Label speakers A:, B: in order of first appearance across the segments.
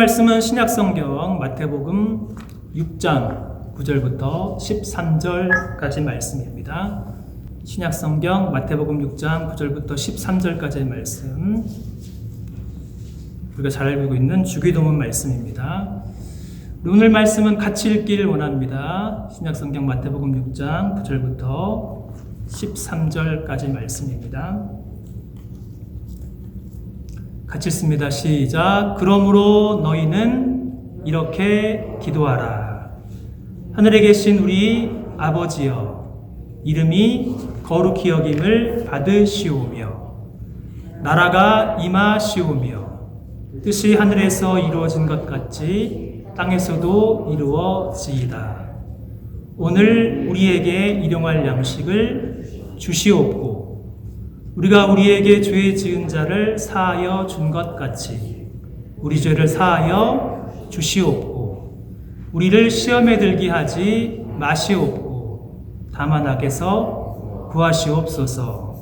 A: 말씀은 신약성경 마태복음 6장 9절부터 13절까지 말씀입니다. 신약성경 마태복음 6장 9절부터 13절까지의 말씀, 우리가 잘 알고 있는 주기도문 말씀입니다. 오늘 말씀은 같이 읽기를 원합니다. 신약성경 마태복음 6장 9절부터 13절까지 말씀입니다. 같이 읽습니다. 시작. 그러므로 너희는 이렇게 기도하라. 하늘에 계신 우리 아버지여, 이름이 거룩히 여김을 받으시오며 나라가 임하시오며 뜻이 하늘에서 이루어진 것 같이 땅에서도 이루어지이다. 오늘 우리에게 일용할 양식을 주시옵고 우리가 우리에게 죄 지은 자를 사하여 준 것 같이 우리 죄를 사하여 주시옵고 우리를 시험에 들게 하지 마시옵고 다만 악에서 구하시옵소서.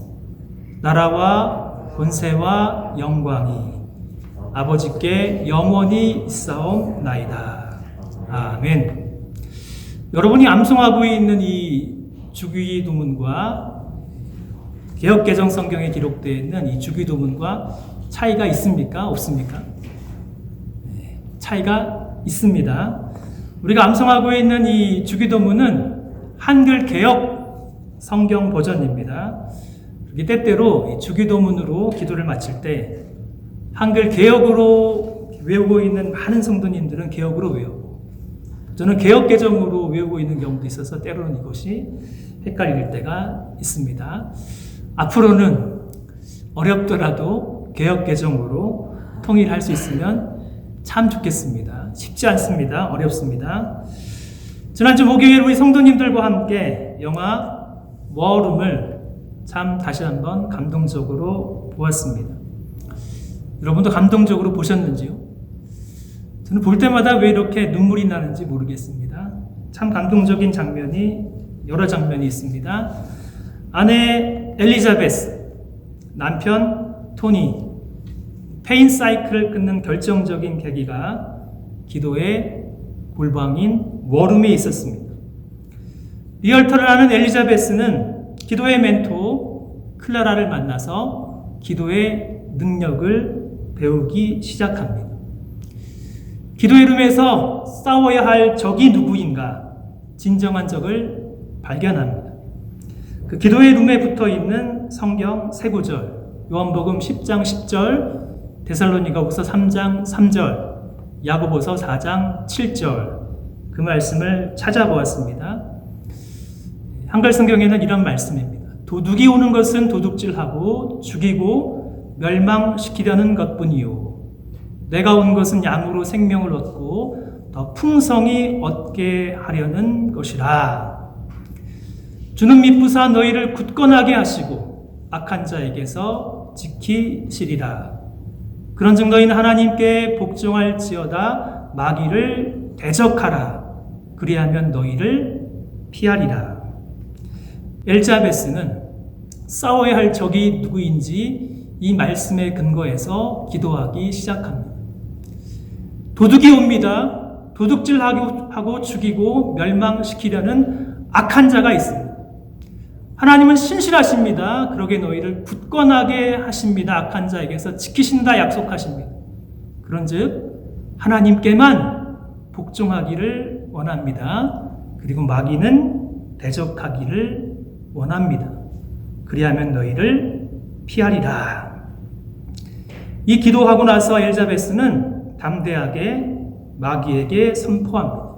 A: 나라와 권세와 영광이 아버지께 영원히 있사옵나이다. 아멘. 여러분이 암송하고 있는 이 주기도문과 개역개정 성경에 기록되어 있는 이 주기도문과 차이가 있습니까? 없습니까? 네, 차이가 있습니다. 우리가 암송하고 있는 이 주기도문은 한글 개역 성경 버전입니다. 때때로 이 주기도문으로 기도를 마칠 때 한글 개역으로 외우고 있는 많은 성도님들은 개역으로 외우고 저는 개역개정으로 외우고 있는 경우도 있어서 때로는 이것이 헷갈릴 때가 있습니다. 앞으로는 어렵더라도 개역개정으로 통일할 수 있으면 참 좋겠습니다. 쉽지 않습니다. 어렵습니다. 지난주 목요일 우리 성도님들과 함께 영화 워룸을 참 다시 한번 감동적으로 보았습니다. 여러분도 감동적으로 보셨는지요? 저는 볼 때마다 왜 이렇게 눈물이 나는지 모르겠습니다. 참 감동적인 장면이 여러 장면이 있습니다. 아내 엘리자베스, 남편 토니, 페인 사이클을 끊는 결정적인 계기가 기도의 골방인 워룸에 있었습니다. 리얼터를 하는 엘리자베스는 기도의 멘토 클라라를 만나서 기도의 능력을 배우기 시작합니다. 기도의 룸에서 싸워야 할 적이 누구인가 진정한 적을 발견합니다. 그 기도의 룸에 붙어 있는 성경 세 구절, 요한복음 10장 10절, 데살로니가후서 3장 3절, 야고보서 4장 7절 그 말씀을 찾아보았습니다. 한글 성경에는 이런 말씀입니다. 도둑이 오는 것은 도둑질하고 죽이고 멸망시키려는 것뿐이요 내가 온 것은 양으로 생명을 얻고 더 풍성히 얻게 하려는 것이라. 주는 미쁘사 너희를 굳건하게 하시고 악한 자에게서 지키시리라. 그런즉 너희는 하나님께 복종할지어다 마귀를 대적하라. 그리하면 너희를 피하리라. 엘자베스는 싸워야 할 적이 누구인지 이 말씀에 근거해서 기도하기 시작합니다. 도둑이 옵니다. 도둑질하고 죽이고 멸망시키려는 악한 자가 있습니다. 하나님은 신실하십니다. 그러게 너희를 굳건하게 하십니다. 악한 자에게서 지키신다 약속하십니다. 그런즉 하나님께만 복종하기를 원합니다. 그리고 마귀는 대적하기를 원합니다. 그리하면 너희를 피하리라. 이 기도하고 나서 엘자베스는 담대하게 마귀에게 선포합니다.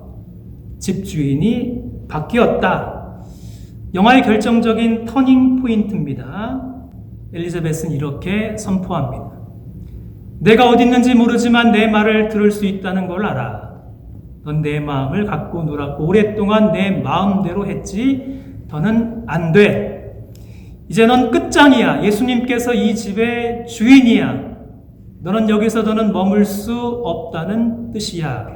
A: 집주인이 바뀌었다. 영화의 결정적인 터닝 포인트입니다. 엘리자베스는 이렇게 선포합니다. 내가 어디 있는지 모르지만 내 말을 들을 수 있다는 걸 알아. 넌 내 마음을 갖고 놀았고 오랫동안 내 마음대로 했지 더는 안 돼. 이제 넌 끝장이야. 예수님께서 이 집의 주인이야. 너는 여기서 더는 머물 수 없다는 뜻이야.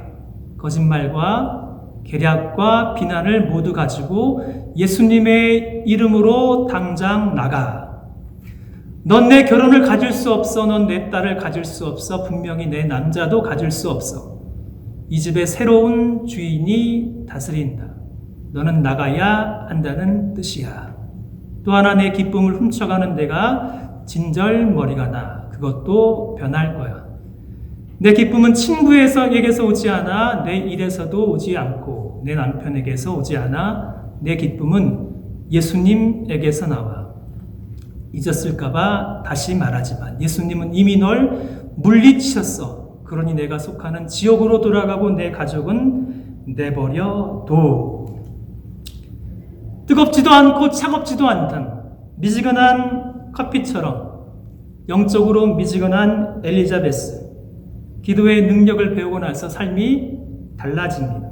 A: 거짓말과 계략과 비난을 모두 가지고 예수님의 이름으로 당장 나가. 넌 내 결혼을 가질 수 없어. 넌 내 딸을 가질 수 없어. 분명히 내 남자도 가질 수 없어. 이 집의 새로운 주인이 다스린다. 너는 나가야 한다는 뜻이야. 또 하나 내 기쁨을 훔쳐가는 데가 진절머리가 나. 그것도 변할 거야. 내 기쁨은 친구에게서 오지 않아. 내 일에서도 오지 않고 내 남편에게서 오지 않아. 내 기쁨은 예수님에게서 나와. 잊었을까봐 다시 말하지만 예수님은 이미 널 물리치셨어. 그러니 내가 속하는 지옥으로 돌아가고 내 가족은 내버려둬. 뜨겁지도 않고 차갑지도 않던 미지근한 커피처럼 영적으로 미지근한 엘리자베스. 기도의 능력을 배우고 나서 삶이 달라집니다.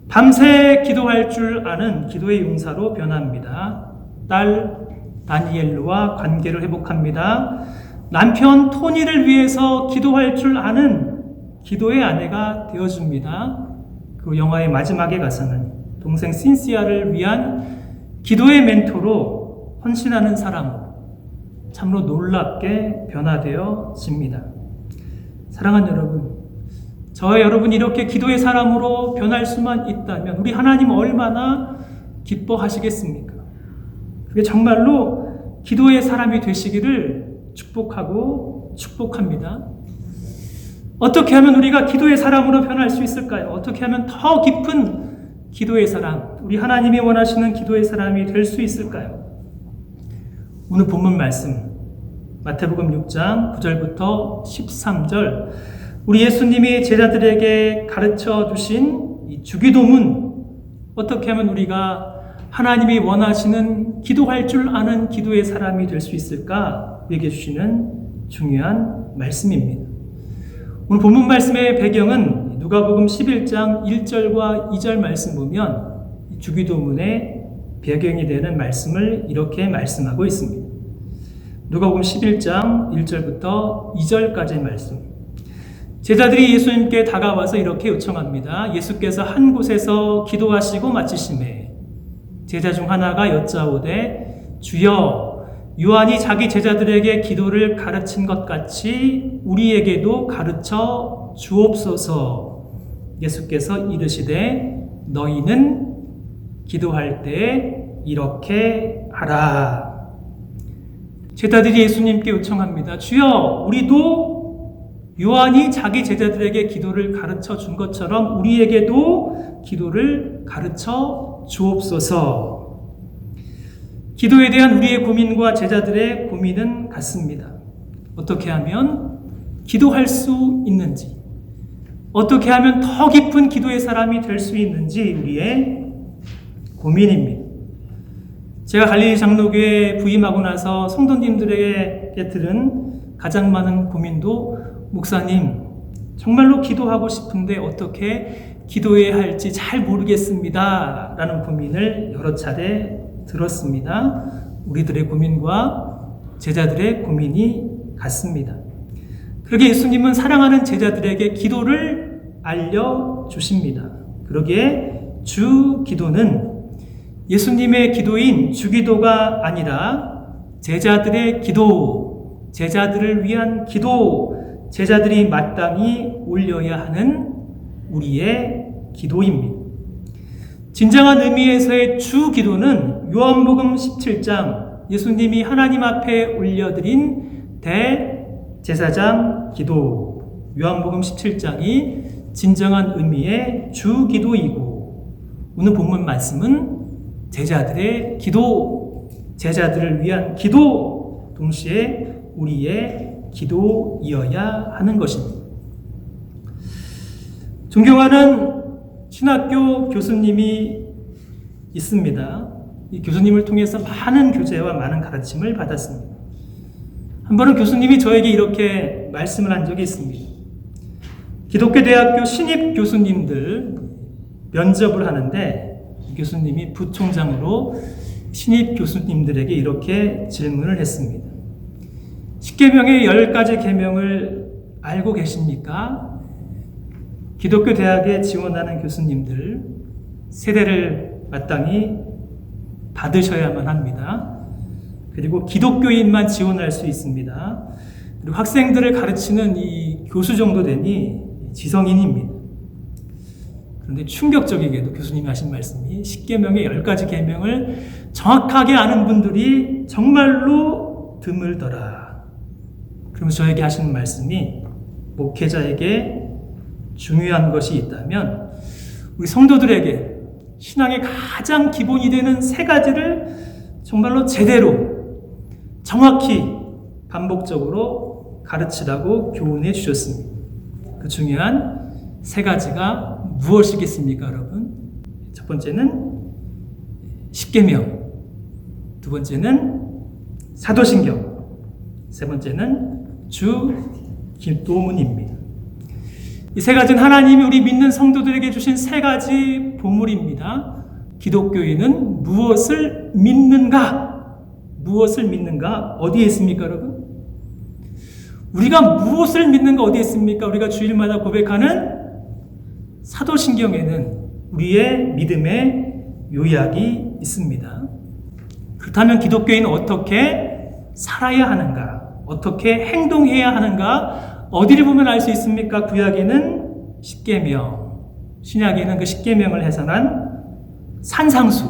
A: 밤새 기도할 줄 아는 기도의 용사로 변합니다. 딸 다니엘루와 관계를 회복합니다. 남편 토니를 위해서 기도할 줄 아는 기도의 아내가 되어줍니다. 그 영화의 마지막에 가서는 동생 신시아를 위한 기도의 멘토로 헌신하는 사람으로 참으로 놀랍게 변화되어집니다. 사랑하는 여러분, 저와 여러분이 이렇게 기도의 사람으로 변할 수만 있다면 우리 하나님 얼마나 기뻐하시겠습니까? 그게 정말로 기도의 사람이 되시기를 축복합니다. 어떻게 하면 우리가 기도의 사람으로 변할 수 있을까요? 어떻게 하면 더 깊은 기도의 사람, 우리 하나님이 원하시는 기도의 사람이 될 수 있을까요? 오늘 본문 말씀 마태복음 6장 9절부터 13절, 우리 예수님이 제자들에게 가르쳐 주신 이 주기도문, 어떻게 하면 우리가 하나님이 원하시는 기도할 줄 아는 기도의 사람이 될 수 있을까 얘기해 주시는 중요한 말씀입니다. 오늘 본문 말씀의 배경은 누가복음 11장 1절과 2절 말씀 보면 주기도문의 배경이 되는 말씀을 이렇게 말씀하고 있습니다. 누가복음 11장 1절부터 2절까지의 말씀. 제자들이 예수님께 다가와서 이렇게 요청합니다. 예수께서 한 곳에서 기도하시고 마치심에 제자 중 하나가 여짜오되 주여, 요한이 자기 제자들에게 기도를 가르친 것 같이 우리에게도 가르쳐 주옵소서. 예수께서 이르시되 너희는 기도할 때 이렇게 하라. 제자들이 예수님께 요청합니다. 주여, 우리도 요한이 자기 제자들에게 기도를 가르쳐 준 것처럼 우리에게도 기도를 가르쳐 주옵소서. 기도에 대한 우리의 고민과 제자들의 고민은 같습니다. 어떻게 하면 기도할 수 있는지, 어떻게 하면 더 깊은 기도의 사람이 될 수 있는지 우리의 고민입니다. 제가 갈릴리 장로교에 부임하고 나서 성도님들에게 들은 가장 많은 고민도, 목사님, 정말로 기도하고 싶은데 어떻게 기도해야 할지 잘 모르겠습니다 라는 고민을 여러 차례 들었습니다. 우리들의 고민과 제자들의 고민이 같습니다. 그러기에 예수님은 사랑하는 제자들에게 기도를 알려주십니다. 그러기에 주 기도는 예수님의 기도인 주기도가 아니라 제자들의 기도, 제자들을 위한 기도, 제자들이 마땅히 올려야 하는 우리의 기도입니다. 진정한 의미에서의 주 기도는 요한복음 17장 예수님이 하나님 앞에 올려드린 대제사장 기도, 요한복음 17장이 진정한 의미의 주 기도이고, 오늘 본문 말씀은 제자들의 기도, 제자들을 위한 기도, 동시에 우리의 기도이어야 하는 것입니다. 존경하는 신학교 교수님이 있습니다. 이 교수님을 통해서 많은 교제와 많은 가르침을 받았습니다. 한 번은 교수님이 저에게 이렇게 말씀을 한 적이 있습니다. 기독교 대학교 신입 교수님들 면접을 하는데 교수님이 부총장으로 신입 교수님들에게 이렇게 질문을 했습니다. 10계명의 10가지 계명을 알고 계십니까? 기독교 대학에 지원하는 교수님들 세대를 마땅히 받으셔야만 합니다. 그리고 기독교인만 지원할 수 있습니다. 그리고 학생들을 가르치는 이 교수 정도 되니 지성인입니다. 그런데 충격적이게도 교수님이 하신 말씀이 10계명의 10가지 계명을 정확하게 아는 분들이 정말로 드물더라. 그러면서 저에게 하시는 말씀이 목회자에게 중요한 것이 있다면 우리 성도들에게 신앙의 가장 기본이 되는 3가지를 정말로 제대로 정확히 반복적으로 가르치라고 교훈해 주셨습니다. 그 중요한 3가지가 무엇이겠습니까, 여러분? 첫 번째는 10계명, 두 번째는 사도신경, 세 번째는 주기도문입니다. 이 3가지는 하나님이 우리 믿는 성도들에게 주신 3가지 보물입니다. 기독교인은 무엇을 믿는가? 무엇을 믿는가? 어디에 있습니까, 여러분? 우리가 무엇을 믿는가 어디에 있습니까? 우리가 주일마다 고백하는 사도신경에는 우리의 믿음의 요약이 있습니다. 그렇다면 기독교인은 어떻게 살아야 하는가? 어떻게 행동해야 하는가? 어디를 보면 알 수 있습니까? 구약에는 10계명, 신약에는 그 10계명을 해설한 산상수.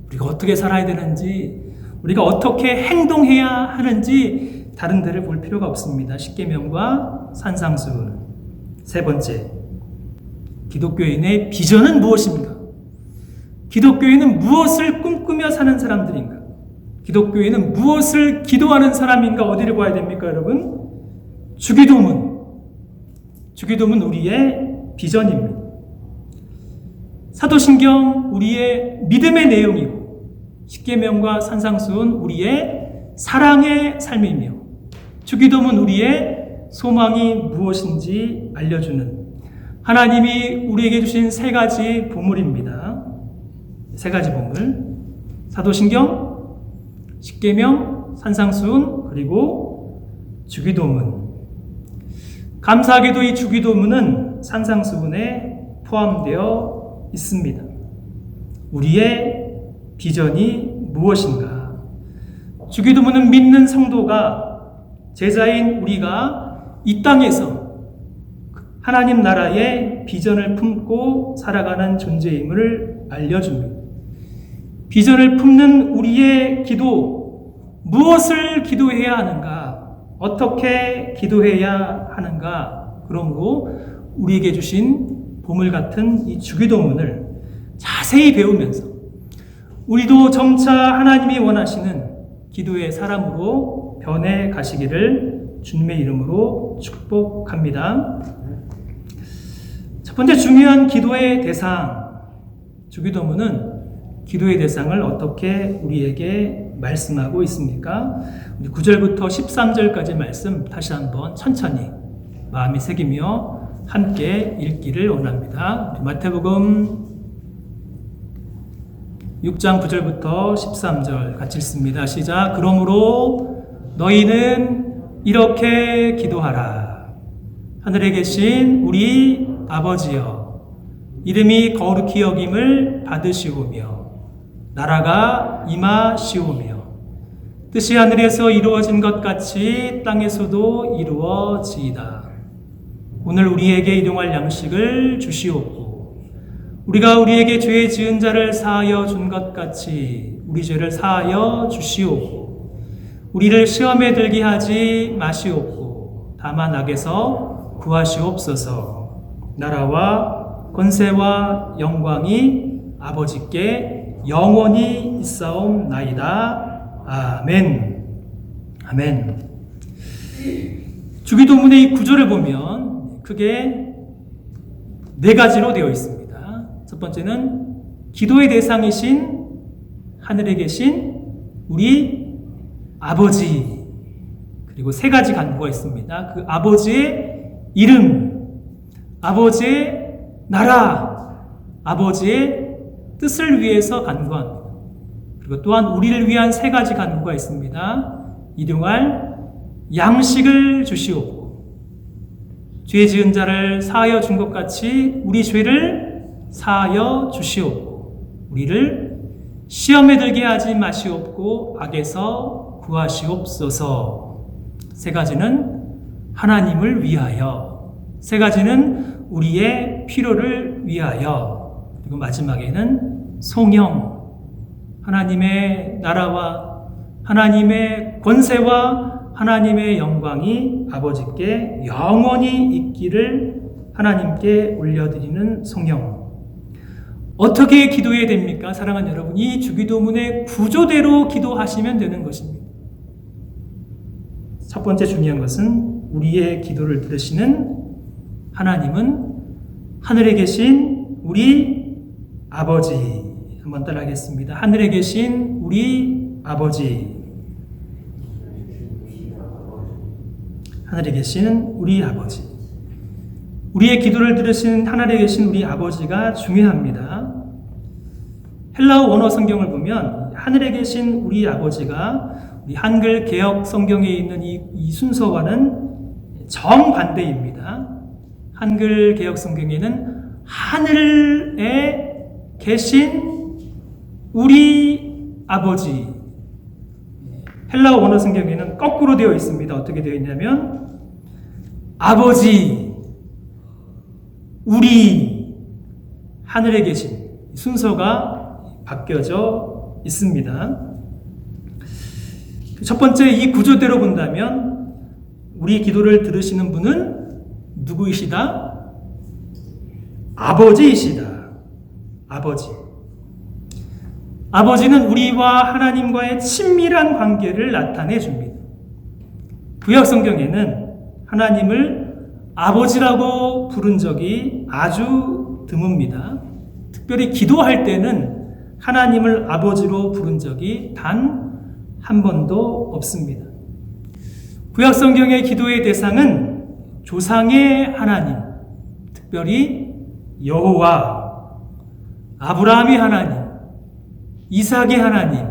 A: 우리가 어떻게 살아야 되는지, 우리가 어떻게 행동해야 하는지 다른 데를 볼 필요가 없습니다. 10계명과 산상수. 세 번째, 기독교인의 비전은 무엇입니까? 기독교인은 무엇을 꿈꾸며 사는 사람들인가? 기독교인은 무엇을 기도하는 사람인가? 어디를 봐야 됩니까, 여러분? 주기도문. 주기도문 우리의 비전입니다. 사도신경 우리의 믿음의 내용이고 10계명과 산상수는 우리의 사랑의 삶이며 주기도문 우리의 소망이 무엇인지 알려주는 하나님이 우리에게 주신 3가지 보물입니다. 3가지 보물. 사도신경, 10계명, 산상수훈, 그리고 주기도문. 감사하게도 이 주기도문은 산상수훈에 포함되어 있습니다. 우리의 비전이 무엇인가? 주기도문은 믿는 성도가, 제자인 우리가 이 땅에서 하나님 나라의 비전을 품고 살아가는 존재임을 알려줍니다. 비전을 품는 우리의 기도, 무엇을 기도해야 하는가? 어떻게 기도해야 하는가? 그러므로 우리에게 주신 보물 같은 이 주기도문을 자세히 배우면서 우리도 점차 하나님이 원하시는 기도의 사람으로 변해 가시기를 주님의 이름으로 축복합니다. 첫 번째 중요한 기도의 대상, 주기도문은 기도의 대상을 어떻게 우리에게 말씀하고 있습니까? 우리 9절부터 13절까지 말씀 다시 한번 천천히 마음에 새기며 함께 읽기를 원합니다. 마태복음 6장 9절부터 13절 같이 읽습니다. 시작. 그러므로 너희는 이렇게 기도하라. 하늘에 계신 우리 아버지여, 이름이 거룩히 여김을 받으시오며 나라가 임하시오며 뜻이 하늘에서 이루어진 것 같이 땅에서도 이루어지이다. 오늘 우리에게 일용할 양식을 주시옵고 우리가 우리에게 죄 지은 자를 사하여 준 것 같이 우리 죄를 사하여 주시옵고 우리를 시험에 들게 하지 마시옵고 다만 악에서 구하시옵소서. 나라와 권세와 영광이 아버지께 영원히 있사옵나이다. 아멘. 아멘. 주기도문의 이 구절을 보면 크게 4가지로 되어 있습니다. 첫 번째는 기도의 대상이신 하늘에 계신 우리 아버지, 그리고 3가지 간구가 있습니다. 그 아버지의 이름, 아버지의 나라, 아버지의 뜻을 위해서 간구합니다. 그리고 또한 우리를 위한 3가지 간구가 있습니다. 일용할 양식을 주시옵고 죄 지은 자를 사하여 준 것 같이 우리 죄를 사하여 주시옵고 우리를 시험에 들게 하지 마시옵고 악에서 구하시옵소서. 세 가지는 하나님을 위하여, 세 가지는 우리의 필요를 위하여, 그리고 마지막에는 성령, 하나님의 나라와 하나님의 권세와 하나님의 영광이 아버지께 영원히 있기를 하나님께 올려드리는 성령. 어떻게 기도해야 됩니까? 사랑하는 여러분, 이 주기도문의 구조대로 기도하시면 되는 것입니다. 첫 번째 중요한 것은 우리의 기도를 들으시는 하나님은 하늘에 계신 우리 아버지. 한번 따라하겠습니다. 하늘에 계신 우리 아버지. 하늘에 계신 우리 아버지. 우리의 기도를 들으시는 하늘에 계신 우리 아버지가 중요합니다. 헬라어 원어 성경을 보면 하늘에 계신 우리 아버지가 우리 한글 개역 성경에 있는 이 순서와는 정반대입니다. 한글 개역 성경에는 하늘에 계신 우리 아버지. 헬라어 원어 성경에는 거꾸로 되어 있습니다. 어떻게 되어 있냐면 아버지, 우리, 하늘에 계신 순서가 바뀌어져 있습니다. 첫 번째 이 구조대로 본다면 우리 기도를 들으시는 분은 누구이시다? 아버지이시다. 아버지. 아버지는 우리와 하나님과의 친밀한 관계를 나타내 줍니다. 구약 성경에는 하나님을 아버지라고 부른 적이 아주 드뭅니다. 특별히 기도할 때는 하나님을 아버지로 부른 적이 단 한 번도 없습니다. 구약 성경의 기도의 대상은 조상의 하나님, 특별히 여호와, 아브라함의 하나님, 이삭의 하나님,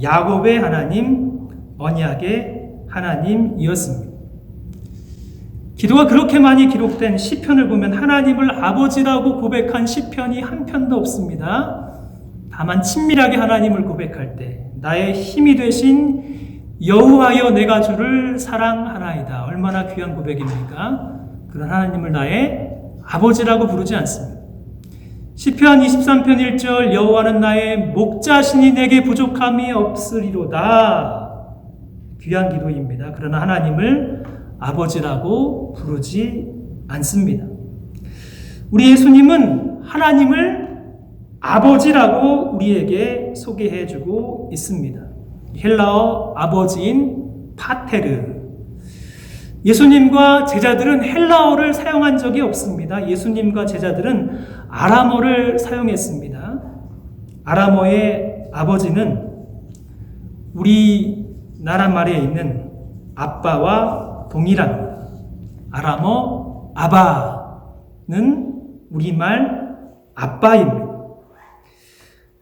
A: 야곱의 하나님, 언약의 하나님이었습니다. 기도가 그렇게 많이 기록된 시편을 보면 하나님을 아버지라고 고백한 시편이 한 편도 없습니다. 다만 친밀하게 하나님을 고백할 때 나의 힘이 되신 여호와여 내가 주를 사랑하나이다. 얼마나 귀한 고백입니까? 그런 하나님을 나의 아버지라고 부르지 않습니다. 시편 23편 1절 여호와는 나의 목자시니 내게 부족함이 없으리로다. 귀한 기도입니다. 그러나 하나님을 아버지라고 부르지 않습니다. 우리 예수님은 하나님을 아버지라고 우리에게 소개해주고 있습니다. 헬라어 아버지인 파테르. 예수님과 제자들은 헬라어를 사용한 적이 없습니다. 예수님과 제자들은 아람어를 사용했습니다. 아람어의 아버지는 우리나라 말에 있는 아빠와 동일합니다. 아람어 아바는 우리말 아빠입니다.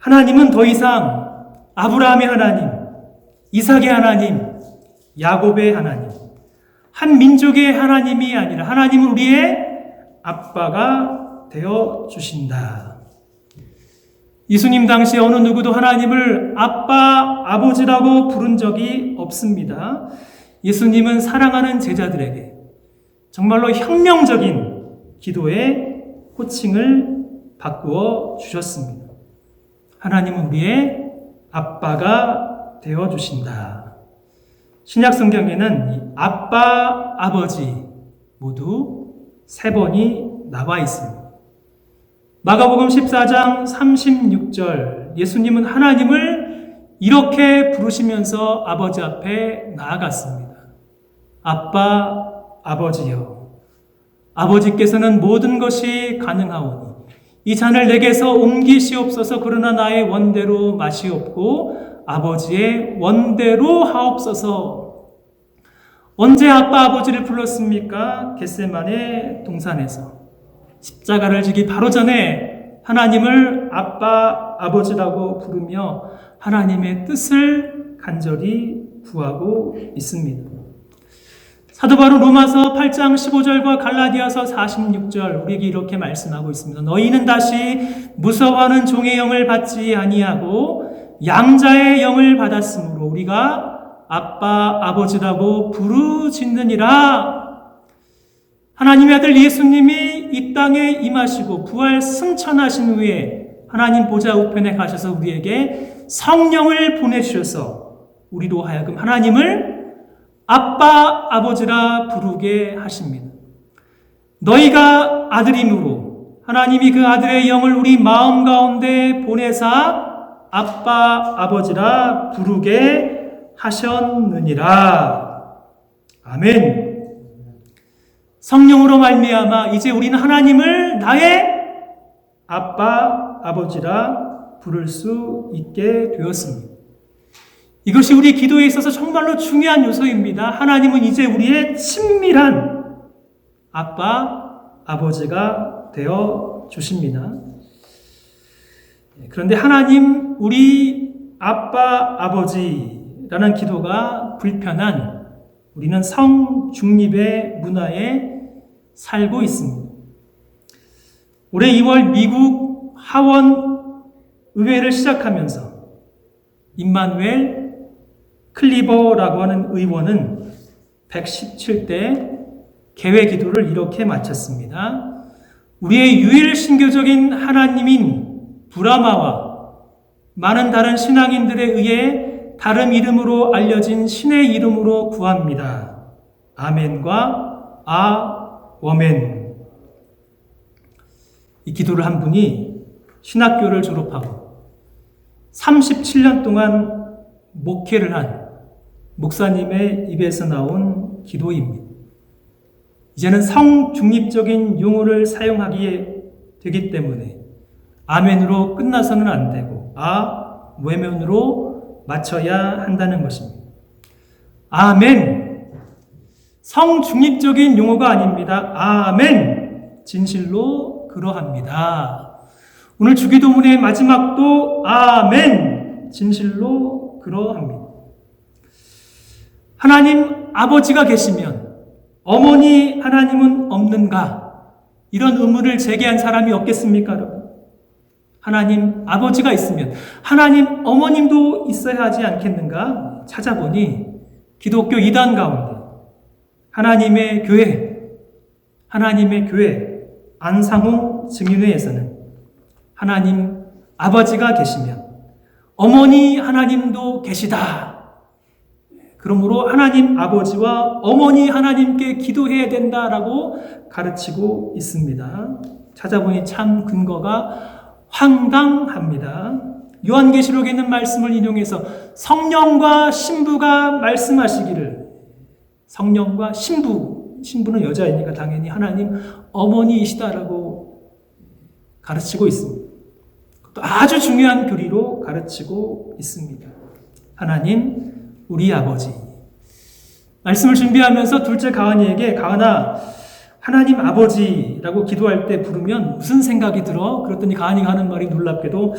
A: 하나님은 더 이상 아브라함의 하나님, 이삭의 하나님, 야곱의 하나님, 한 민족의 하나님이 아니라 하나님은 우리의 아빠가 되어 주신다. 예수님 당시 어느 누구도 하나님을 아빠, 아버지라고 부른 적이 없습니다. 예수님은 사랑하는 제자들에게 정말로 혁명적인 기도의 호칭을 바꾸어 주셨습니다. 하나님은 우리의 아빠가 되어주신다. 신약 성경에는 이 아빠, 아버지 모두 3번이 나와 있습니다. 마가복음 14장 36절 예수님은 하나님을 이렇게 부르시면서 아버지 앞에 나아갔습니다. 아빠, 아버지여, 아버지께서는 모든 것이 가능하오니 이 잔을 내게서 옮기시옵소서. 그러나 나의 원대로 마시옵고 아버지의 원대로 하옵소서. 언제 아빠 아버지를 불렀습니까? 겟세마네 동산에서 십자가를 지기 바로 전에 하나님을 아빠 아버지라고 부르며 하나님의 뜻을 간절히 구하고 있습니다. 사도 바울 로마서 8장 15절과 갈라디아서 46절 우리에게 이렇게 말씀하고 있습니다. 너희는 다시 무서워하는 종의 영을 받지 아니하고 양자의 영을 받았으므로 우리가 아빠, 아버지라고 부르짖느니라. 하나님의 아들 예수님이 이 땅에 임하시고 부활 승천하신 후에 하나님 보좌 우편에 가셔서 우리에게 성령을 보내주셔서 우리로 하여금 하나님을 아빠, 아버지라 부르게 하십니다. 너희가 아들임으로 하나님이 그 아들의 영을 우리 마음 가운데 보내사 아빠, 아버지라 부르게 하셨느니라. 아멘. 성령으로 말미암아 이제 우리는 하나님을 나의 아빠, 아버지라 부를 수 있게 되었습니다. 이것이 우리 기도에 있어서 정말로 중요한 요소입니다. 하나님은 이제 우리의 친밀한 아빠, 아버지가 되어 주십니다. 그런데 하나님, 우리 아빠, 아버지라는 기도가 불편한 우리는 성중립의 문화에 살고 있습니다. 올해 2월 미국 하원 의회를 시작하면서 임마누엘 클리버라고 하는 의원은 117대 개회 기도를 이렇게 마쳤습니다. 우리의 유일 신교적인 하나님인 브라마와 많은 다른 신앙인들에 의해 다른 이름으로 알려진 신의 이름으로 구합니다. 아멘과 아워멘. 이 기도를 한 분이 신학교를 졸업하고 37년 동안 목회를 한 목사님의 입에서 나온 기도입니다. 이제는 성중립적인 용어를 사용하기에 되기 때문에 아멘으로 끝나서는 안 되고 외면으로 맞춰야 한다는 것입니다. 아멘. 성중립적인 용어가 아닙니다. 아멘. 진실로 그러합니다. 오늘 주기도문의 마지막도 아멘. 진실로 그러합니다. 하나님 아버지가 계시면 어머니 하나님은 없는가? 이런 의문을 제기한 사람이 없겠습니까, 여러분? 하나님 아버지가 있으면 하나님 어머님도 있어야 하지 않겠는가? 찾아보니 기독교 이단 가운데 하나님의 교회 안상홍 증인회에서는 하나님 아버지가 계시면 어머니 하나님도 계시다. 그러므로 하나님 아버지와 어머니 하나님께 기도해야 된다라고 가르치고 있습니다. 찾아보니 참 근거가 황당합니다. 요한계시록에 있는 말씀을 인용해서 성령과 신부가 말씀하시기를, 성령과 신부는 여자이니까 당연히 하나님 어머니이시다라고 가르치고 있습니다. 또 아주 중요한 교리로 가르치고 있습니다. 하나님 우리 아버지. 말씀을 준비하면서 둘째 가은이에게 가은아 하나님 아버지라고 기도할 때 부르면 무슨 생각이 들어? 그랬더니 가은이가 하는 말이 놀랍게도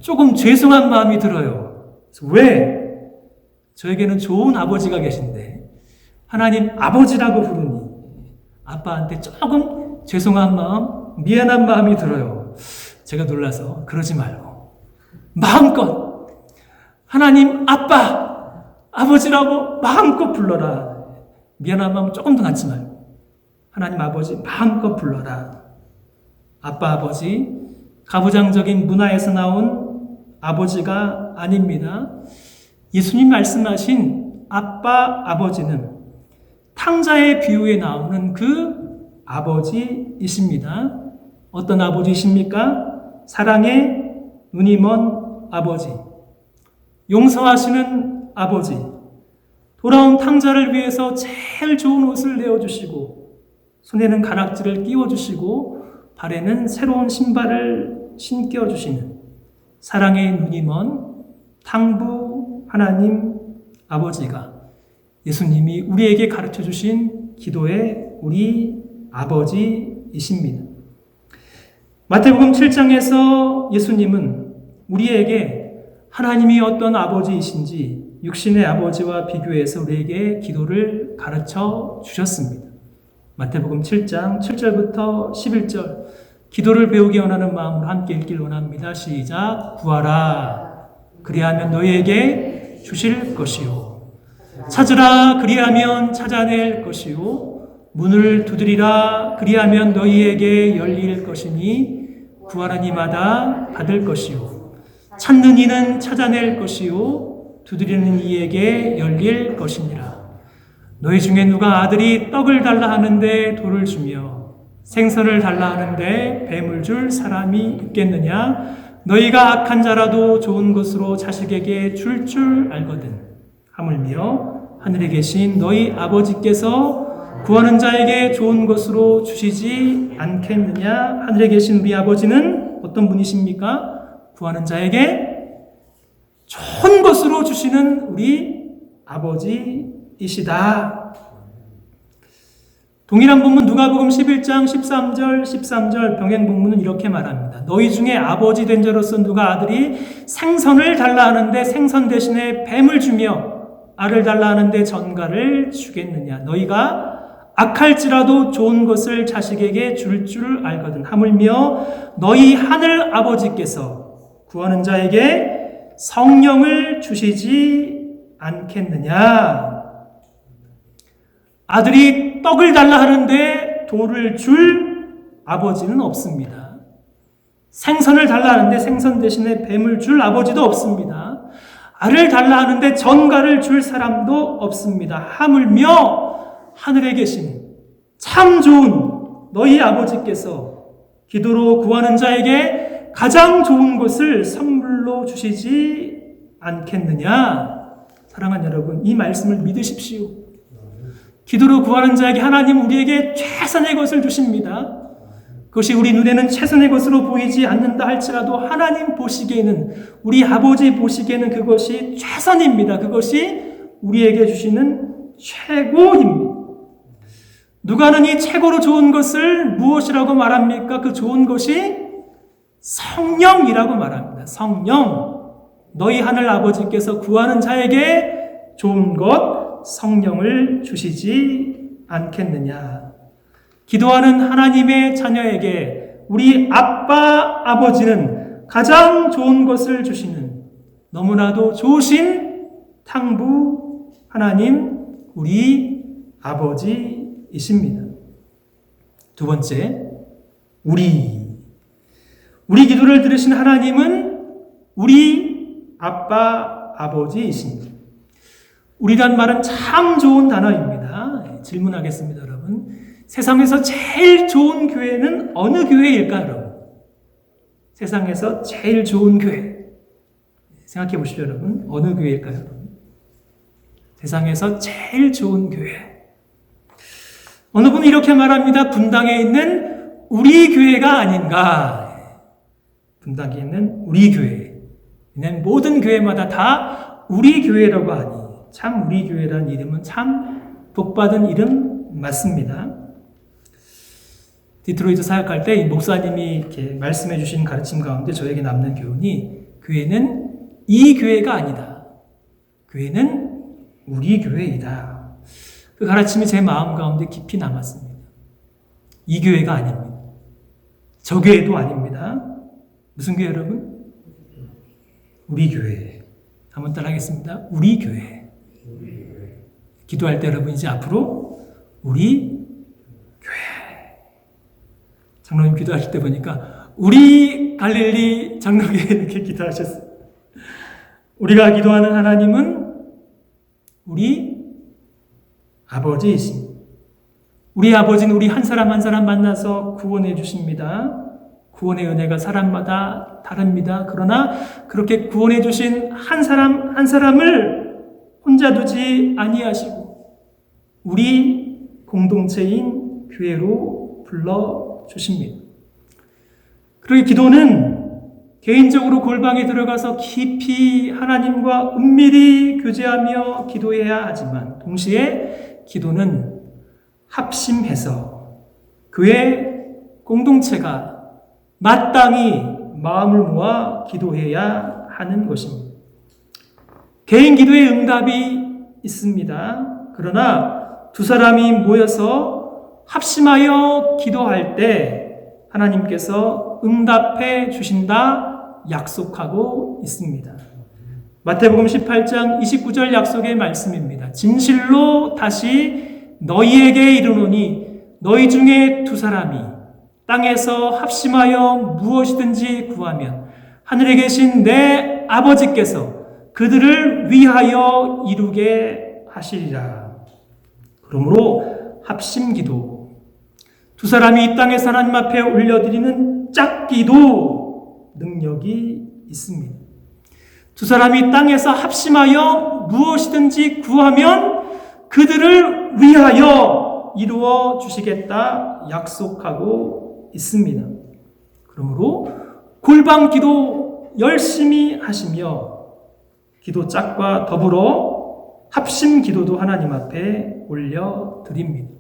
A: 조금 죄송한 마음이 들어요. 그래서 왜? 저에게는 좋은 아버지가 계신데 하나님 아버지라고 부르니 아빠한테 조금 죄송한 마음, 미안한 마음이 들어요. 제가 놀라서 그러지 말고 마음껏 하나님 아버지라고 마음껏 불러라. 미안한 마음 조금 더 갖지 말고 하나님 아버지 마음껏 불러라. 아빠 아버지 가부장적인 문화에서 나온 아버지가 아닙니다. 예수님 말씀하신 아빠 아버지는 탕자의 비유에 나오는 그 아버지이십니다. 어떤 아버지이십니까? 사랑의 눈이 먼 아버지, 용서하시는 아버지, 돌아온 탕자를 위해서 제일 좋은 옷을 내어주시고 손에는 가락지를 끼워주시고 발에는 새로운 신발을 신겨주시는 사랑의 눈이 먼 탕부 하나님 아버지가 예수님이 우리에게 가르쳐주신 기도의 우리 아버지이십니다. 마태복음 7장에서 예수님은 우리에게 하나님이 어떤 아버지이신지 육신의 아버지와 비교해서 우리에게 기도를 가르쳐 주셨습니다. 마태복음 7장 7절부터 11절 기도를 배우기 원하는 마음으로 함께 읽길 원합니다. 시작. 구하라 그리하면 너희에게 주실 것이요. 찾으라, 그리하면 찾아낼 것이요. 문을 두드리라, 그리하면 너희에게 열릴 것이니 구하는 이마다 받을 것이요. 찾는 이는 찾아낼 것이요. 두드리는 이에게 열릴 것이니라. 너희 중에 누가 아들이 떡을 달라 하는데 돌을 주며 생선을 달라 하는데 뱀을 줄 사람이 있겠느냐? 너희가 악한 자라도 좋은 것으로 자식에게 줄 알거든. 하물며 하늘에 계신 너희 아버지께서 구하는 자에게 좋은 것으로 주시지 않겠느냐? 하늘에 계신 우리 아버지는 어떤 분이십니까? 구하는 자에게 좋은 것으로 주시는 우리 아버지이시다. 동일한 본문 누가복음 11장 13절 병행 본문은 이렇게 말합니다. 너희 중에 아버지 된 자로서 누가 아들이 생선을 달라 하는데 생선 대신에 뱀을 주며 알을 달라 하는데 전갈을 주겠느냐? 너희가 악할지라도 좋은 것을 자식에게 줄 알거든. 하물며 너희 하늘 아버지께서 구하는 자에게 성령을 주시지 않겠느냐? 아들이 떡을 달라 하는데 돌을 줄 아버지는 없습니다. 생선을 달라 하는데 생선 대신에 뱀을 줄 아버지도 없습니다. 알을 달라 하는데 전갈을 줄 사람도 없습니다. 하물며 하늘에 계신 참 좋은 너희 아버지께서 기도로 구하는 자에게 가장 좋은 것을 선물로 주시지 않겠느냐? 사랑하는 여러분, 이 말씀을 믿으십시오. 기도로 구하는 자에게 하나님 우리에게 최선의 것을 주십니다. 그것이 우리 눈에는 최선의 것으로 보이지 않는다 할지라도 하나님 보시기에는, 우리 아버지 보시기에는 그것이 최선입니다. 그것이 우리에게 주시는 최고입니다. 누가는 이 최고로 좋은 것을 무엇이라고 말합니까? 그 좋은 것이 성령이라고 말합니다. 성령. 너희 하늘 아버지께서 구하는 자에게 좋은 것, 성령을 주시지 않겠느냐. 기도하는 하나님의 자녀에게 우리 아빠, 아버지는 가장 좋은 것을 주시는 너무나도 좋으신 탕부 하나님, 우리 아버지이십니다. 두 번째, 우리 기도를 들으신 하나님은 우리 아빠, 아버지이십니다. 우리란 말은 참 좋은 단어입니다. 질문하겠습니다, 여러분. 세상에서 제일 좋은 교회는 어느 교회일까요, 여러분? 세상에서 제일 좋은 교회. 생각해 보시죠, 여러분. 어느 교회일까요, 여러분? 세상에서 제일 좋은 교회. 어느 분은 이렇게 말합니다. 분당에 있는 우리 교회가 아닌가. 분당에 있는 우리 교회. 왜냐하면 모든 교회마다 다 우리 교회라고 하니 참 우리 교회라는 이름은 참 복받은 이름 맞습니다. 디트로이트 사역할 때 이 목사님이 이렇게 말씀해 주신 가르침 가운데 저에게 남는 교훈이, 교회는 이 교회가 아니다. 교회는 우리 교회이다. 그 가르침이 제 마음 가운데 깊이 남았습니다. 이 교회가 아닙니다. 저 교회도 아닙니다. 무슨 교회, 여러분? 우리 교회. 한번 따라하겠습니다. 우리 교회. 기도할 때 여러분 이제 앞으로 우리 교회. 장로님 기도하실 때 보니까 우리 갈릴리 장로교회 이렇게 기도하셨어요. 우리가 기도하는 하나님은 우리 아버지이십니다. 우리 아버지는 우리 한 사람 한 사람 만나서 구원해 주십니다. 구원의 은혜가 사람마다 다릅니다. 그러나 그렇게 구원해 주신 한 사람 한 사람을 혼자 두지 아니하시고 우리 공동체인 교회로 불러주십니다. 그리고 기도는 개인적으로 골방에 들어가서 깊이 하나님과 은밀히 교제하며 기도해야 하지만 동시에 기도는 합심해서 교회 공동체가 마땅히 마음을 모아 기도해야 하는 것입니다. 개인 기도의 응답이 있습니다. 그러나 두 사람이 모여서 합심하여 기도할 때 하나님께서 응답해 주신다 약속하고 있습니다. 마태복음 18장 29절 약속의 말씀입니다. 진실로 다시 너희에게 이르노니 너희 중에 두 사람이 땅에서 합심하여 무엇이든지 구하면 하늘에 계신 내 아버지께서 그들을 위하여 이루게 하시리라. 그러므로 합심기도, 두 사람이 이 땅에서 하나님 앞에 올려드리는 짝기도 능력이 있습니다. 두 사람이 땅에서 합심하여 무엇이든지 구하면 그들을 위하여 이루어 주시겠다 약속하고 있습니다. 그러므로 골방 기도 열심히 하시며 기도 짝과 더불어 합심 기도도 하나님 앞에 올려드립니다.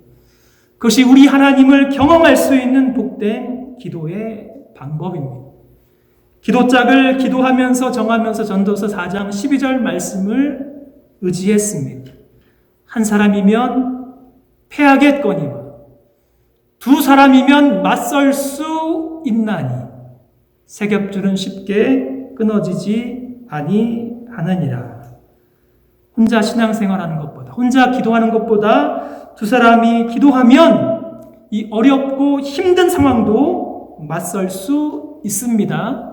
A: 그것이 우리 하나님을 경험할 수 있는 복된 기도의 방법입니다. 기도짝을 기도하면서 정하면서 전도서 4장 12절 말씀을 의지했습니다. 한 사람이면 패하겠거니와 두 사람이면 맞설 수 있나니 세 겹줄은 쉽게 끊어지지 아니하느니라. 혼자 신앙생활하는 것보다, 혼자 기도하는 것보다 두 사람이 기도하면 이 어렵고 힘든 상황도 맞설 수 있습니다.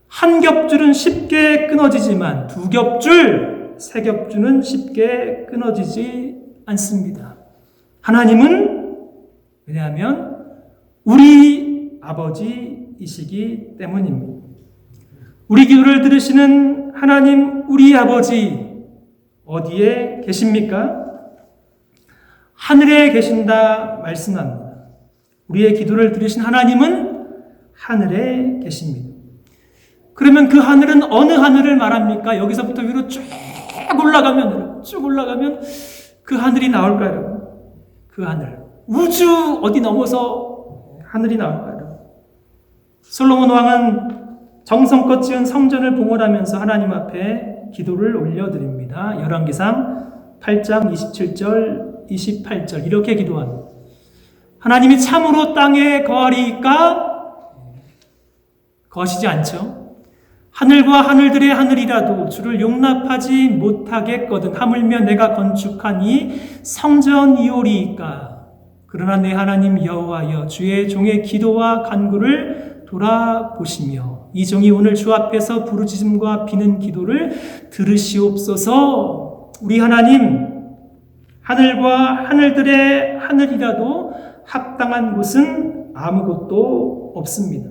A: 한 겹줄은 쉽게 끊어지지만 두 겹줄, 세 겹줄은 쉽게 끊어지지 않습니다. 하나님은 왜냐하면 우리 아버지이시기 때문입니다. 우리 기도를 들으시는 하나님 우리 아버지 어디에 계십니까? 하늘에 계신다 말씀합니다. 우리의 기도를 들으신 하나님은 하늘에 계십니다. 그러면 그 하늘은 어느 하늘을 말합니까? 여기서부터 위로 쭉 올라가면 그 하늘이 나올까요? 그 하늘. 우주 어디 넘어서 하늘이 나올까요? 솔로몬 왕은 정성껏 지은 성전을 봉헌하면서 하나님 앞에 기도를 올려드립니다. 열왕기상 8장 27절, 28절 이렇게 기도합니다. 하나님이 참으로 땅에 거하리이까? 거하시지 않죠. 하늘과 하늘들의 하늘이라도 주를 용납하지 못하겠거든 하물며 내가 건축한 이 성전이오리이까? 그러나 내 하나님 여호와여 주의 종의 기도와 간구를 돌아보시며 이 종이 오늘 주 앞에서 부르짖음과 비는 기도를 들으시옵소서. 우리 하나님, 하늘과 하늘들의 하늘이라도 합당한 곳은 아무것도 없습니다.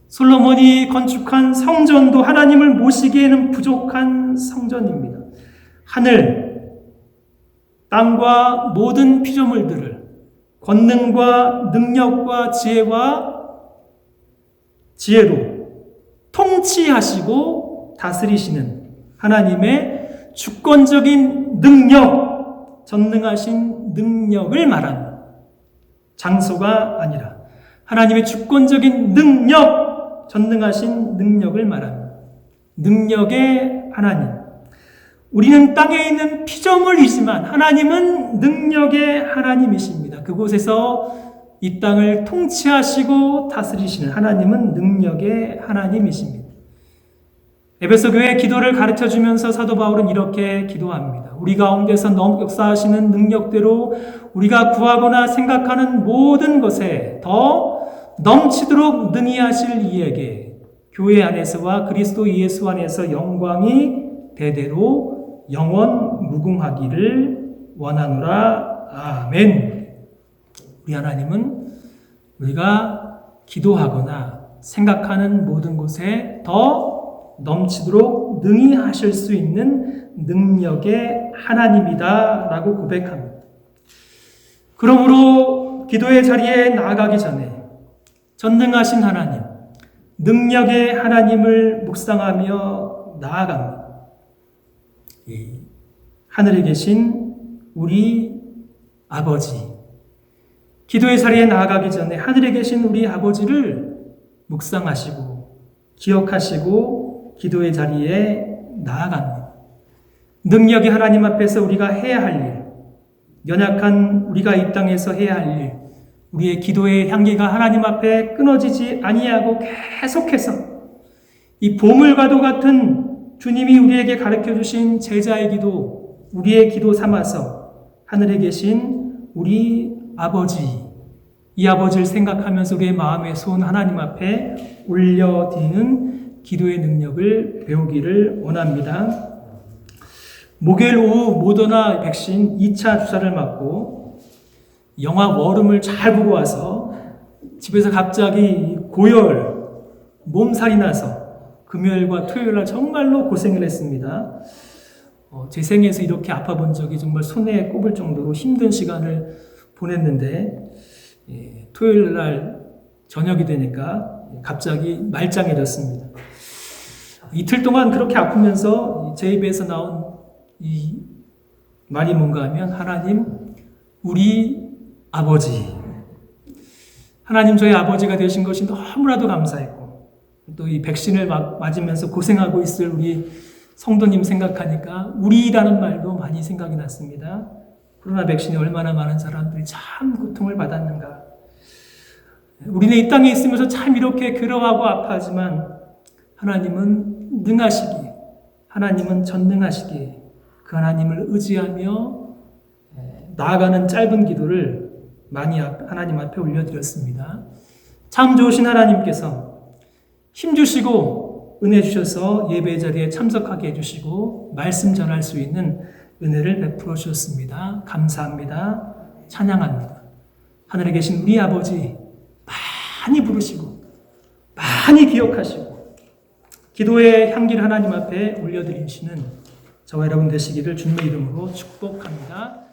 A: 솔로몬이 건축한 성전도 하나님을 모시기에는 부족한 성전입니다. 하늘, 땅과 모든 피조물들을 권능과 능력과 지혜로 통치하시고 다스리시는 하나님의 주권적인 능력, 전능하신 능력을 말합니다. 장소가 아니라 하나님의 주권적인 능력, 전능하신 능력을 말합니다. 능력의 하나님. 우리는 땅에 있는 피조물이지만 하나님은 능력의 하나님이십니다. 그곳에서 이 땅을 통치하시고 다스리시는 하나님은 능력의 하나님이십니다. 에베소 교회의 기도를 가르쳐주면서 사도 바울은 이렇게 기도합니다. 우리 가운데서 역사하시는 능력대로 우리가 구하거나 생각하는 모든 것에 더 넘치도록 능히 하실 이에게 교회 안에서와 그리스도 예수 안에서 영광이 대대로 영원 무궁하기를 원하노라. 아멘. 우리 하나님은 우리가 기도하거나 생각하는 모든 곳에 더 넘치도록 능히 하실 수 있는 능력의 하나님이다 라고 고백합니다. 그러므로 기도의 자리에 나아가기 전에 전능하신 하나님, 능력의 하나님을 묵상하며 나아갑니다. 하늘에 계신 우리 아버지, 기도의 자리에 나아가기 전에 하늘에 계신 우리 아버지를 묵상하시고 기억하시고 기도의 자리에 나아갑니다. 능력의 하나님 앞에서 우리가 해야 할 일, 연약한 우리가 이 땅에서 해야 할 일, 우리의 기도의 향기가 하나님 앞에 끊어지지 아니하고 계속해서 이 보물과도 같은 주님이 우리에게 가르쳐 주신 제자의 기도, 우리의 기도 삼아서 하늘에 계신 우리 아버지, 이 아버지를 생각하면서 우리의 마음의 소원 하나님 앞에 올려드리는 기도의 능력을 배우기를 원합니다. 목요일 오후 모더나 백신 2차 주사를 맞고 영화 워름을 잘 보고 와서 집에서 갑자기 고열, 몸살이 나서 금요일과 토요일날 정말로 고생을 했습니다. 제 생에서 이렇게 아파 본 적이 정말 손에 꼽을 정도로 힘든 시간을 보냈는데 토요일날 저녁이 되니까 갑자기 말짱해졌습니다. 이틀 동안 그렇게 아프면서 제 입에서 나온 이 말이 뭔가 하면 하나님, 우리 아버지. 하나님 저희 아버지가 되신 것이 너무나도 감사했고 또 이 백신을 맞으면서 고생하고 있을 우리 성도님 생각하니까 우리라는 말도 많이 생각이 났습니다. 코로나 백신이 얼마나 많은 사람들이 참 고통을 받았는가. 우리는 이 땅에 있으면서 참 이렇게 괴로워하고 아파하지만 하나님은 능하시기에, 하나님은 전능하시기에 그 하나님을 의지하며 나아가는 짧은 기도를 많이 하나님 앞에 올려드렸습니다. 참 좋으신 하나님께서 힘주시고 은혜 주셔서 예배 자리에 참석하게 해주시고 말씀 전할 수 있는 은혜를 베풀어 주셨습니다. 감사합니다. 찬양합니다. 하늘에 계신 우리 아버지 많이 부르시고 많이 기억하시고 기도의 향기를 하나님 앞에 올려드리시는 저와 여러분 되시기를 주님의 이름으로 축복합니다.